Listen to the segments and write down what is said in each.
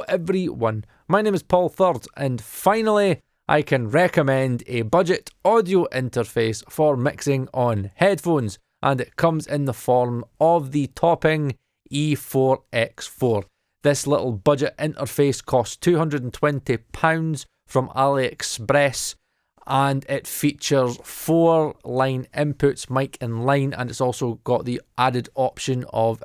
everyone, my name is Paul Third, and finally I can recommend a budget audio interface for mixing on headphones, and it comes in the form of the Topping E4X4. This little budget interface costs £220 from AliExpress, and it features 4 line inputs, mic in line, and it's also got the added option of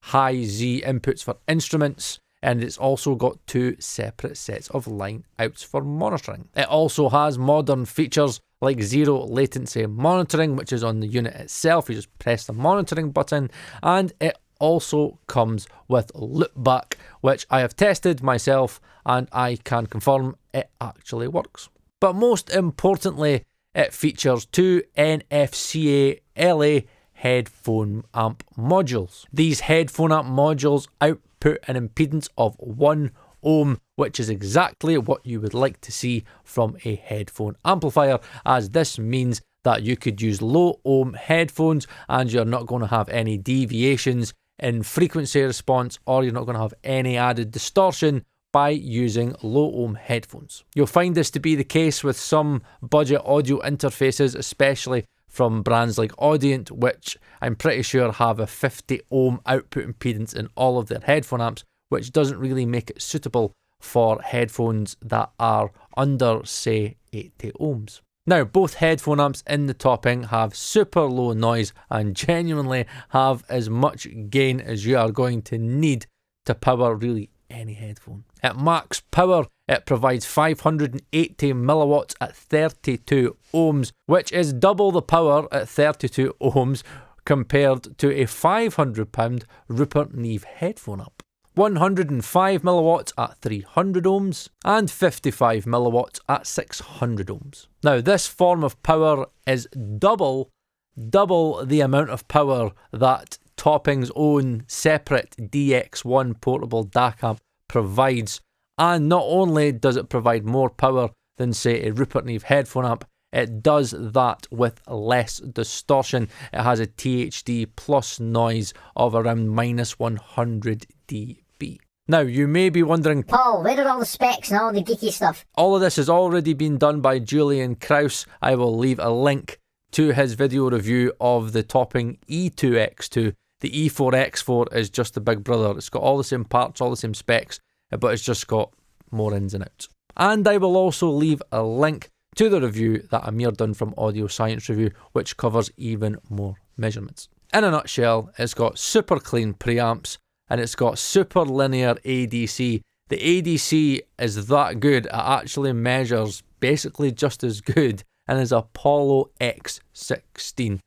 high Z inputs for instruments, and it's also got 2 separate sets of line outs for monitoring. It also has modern features like zero latency monitoring, which is on the unit itself. You just press the monitoring button, and it also comes with loopback, which I have tested myself and I can confirm it actually works. But most importantly, it features 2 NFC LA headphone amp modules. These headphone amp modules output an impedance of 1 ohm, which is exactly what you would like to see from a headphone amplifier, as this means that you could use low ohm headphones and you're not going to have any deviations in frequency response, or you're not going to have any added distortion by using low ohm headphones. You'll find this to be the case with some budget audio interfaces, especially from brands like Audient, which I'm pretty sure have a 50 ohm output impedance in all of their headphone amps, which doesn't really make it suitable for headphones that are under, say, 80 ohms. Now, both headphone amps in the Topping have super low noise and genuinely have as much gain as you are going to need to power really any headphone. At max power, it provides 580 milliwatts at 32 ohms, which is double the power at 32 ohms compared to a £500 Rupert Neve headphone amp. 105 milliwatts at 300 ohms and 55 milliwatts at 600 ohms. Now, this form of power is double the amount of power that Topping's own separate DX1 portable DAC amp provides, and not only does it provide more power than, say, a Rupert Neve headphone amp, it does that with less distortion. It has a THD plus noise of around -100 dB. Now, you may be wondering, Paul, where are all the specs and all the geeky stuff? All of this has already been done by Julian Krause. I will leave a link to his video review of the Topping E2X2. The E4X4 is just the big brother. It's got all the same parts, all the same specs, but it's just got more ins and outs. And I will also leave a link to the review that Amir done from Audio Science Review, which covers even more measurements. In a nutshell, it's got super clean preamps, and it's got super linear ADC. The ADC is that good, it actually measures basically just as good and is Apollo X16.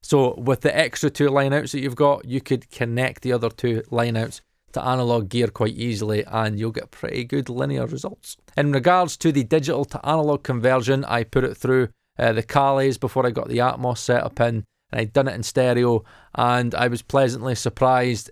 So with the extra 2 line outs that you've got, you could connect the other 2 line outs to analog gear quite easily and you'll get pretty good linear results. In regards to the digital to analog conversion, I put it through the Calais before I got the Atmos setup in, and I'd done it in stereo, and I was pleasantly surprised.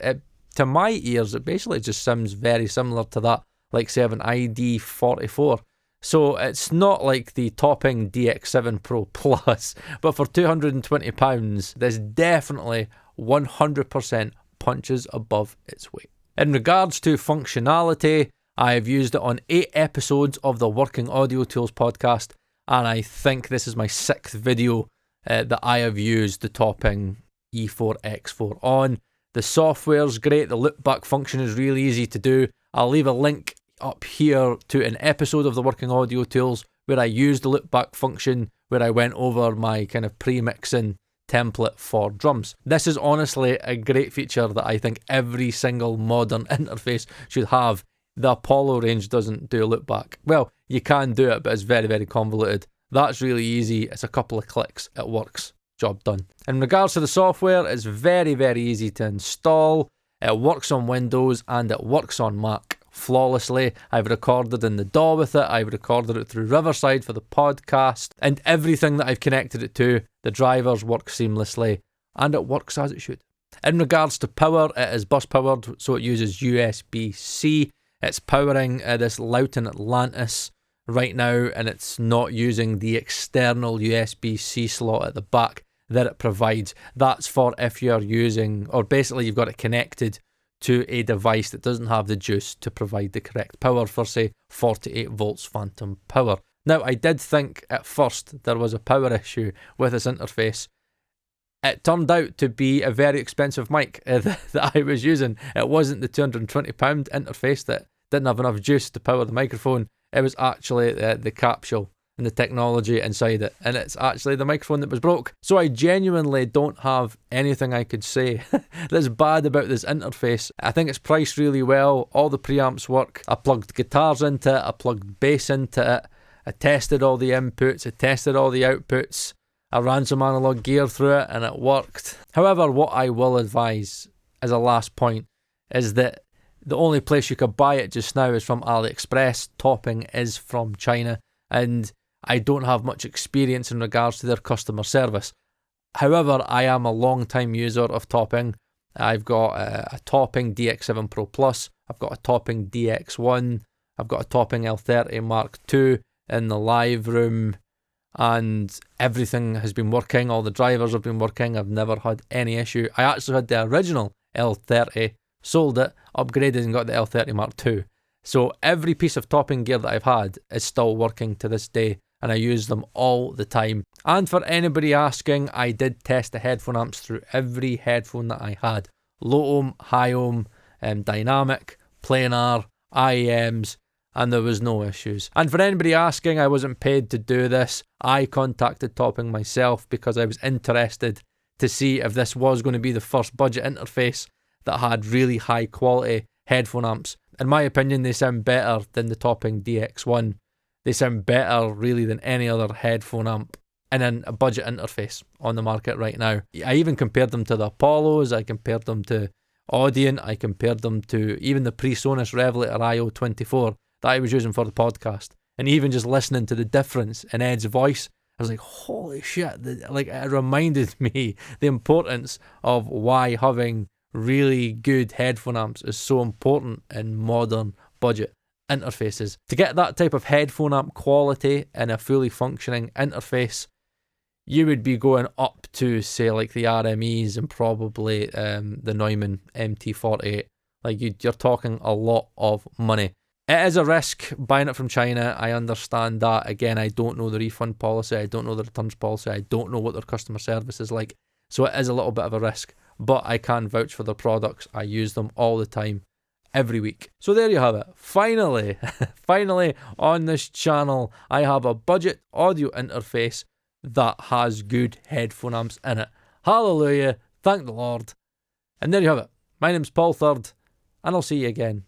To my ears, it basically just sounds very similar to that, like say, of an ID44. So it's not like the Topping DX7 Pro Plus, but for £220, this definitely 100% punches above its weight. In regards to functionality, I have used it on 8 episodes of the Working Audio Tools podcast, and I think this is my 6th video that I have used the Topping E4X4 on. The software's great, the loopback function is really easy to do. I'll leave a link up here to an episode of the Working Audio Tools where I used the loopback function, where I went over my kind of pre-mixing template for drums. This is honestly a great feature that I think every single modern interface should have. The Apollo range doesn't do loopback. Well, you can do it, but it's very, very convoluted. That's really easy. It's a couple of clicks. It works. Job done. In regards to the software, it's very, very easy to install. It works on Windows and it works on Mac flawlessly. I've recorded in the DAW with it. I've recorded it through Riverside for the podcast, and everything that I've connected it to, the drivers work seamlessly and it works as it should. In regards to power, it is bus powered, so it uses USB-C. It's powering this Loughton Atlantis right now, and it's not using the external USB-C slot at the back that it provides. That's for if you're using, or basically you've got it connected to a device that doesn't have the juice to provide the correct power for, say, 48 volts phantom power. Now, I did think at first there was a power issue with this interface. It turned out to be a very expensive mic that I was using. It wasn't the £220 interface that didn't have enough juice to power the microphone. It was actually the capsule and the technology inside it, and it's actually the microphone that was broke. So I genuinely don't have anything I could say that's bad about this interface. I think it's priced really well. All the preamps work. I plugged guitars into it. I plugged bass into it. I tested all the inputs. I tested all the outputs. I ran some analog gear through it and it worked. However, what I will advise as a last point is that the only place you could buy it just now is from AliExpress. Topping is from China, and I don't have much experience in regards to their customer service. However, I am a long-time user of Topping. I've got a Topping DX7 Pro Plus. I've got a Topping DX1. I've got a Topping L30 Mark II in the live room, and everything has been working. All the drivers have been working. I've never had any issue. I actually had the original L30, sold it, upgraded and got the L30 Mark II. So every piece of Topping gear that I've had is still working to this day, and I use them all the time. And for anybody asking, I did test the headphone amps through every headphone that I had. Low ohm, high ohm, dynamic, planar, IEMs, and there was no issues. And for anybody asking, I wasn't paid to do this. I contacted Topping myself because I was interested to see if this was going to be the first budget interface that had really high quality headphone amps. In my opinion, they sound better than the Topping DX1. They sound better really than any other headphone amp in a budget interface on the market right now. I even compared them to the Apollos. I compared them to Audient. I compared them to even the Presonus Revelator IO24 that I was using for the podcast. And even just listening to the difference in Ed's voice, I was like, holy shit. It reminded me the importance of why having really good headphone amps is so important in modern budget interfaces. To get that type of headphone amp quality in a fully functioning interface, you would be going up to, say, like the RMEs and probably the Neumann MT48. Like you're talking a lot of money. It is a risk buying it from China. I understand that. Again, I don't know the refund policy. I don't know the returns policy. I don't know what their customer service is like. So it is a little bit of a risk. But I can vouch for their products. I use them all the time, every week. So there you have it. Finally, finally on this channel, I have a budget audio interface that has good headphone amps in it. Hallelujah. Thank the Lord. And there you have it. My name's Paul Third, and I'll see you again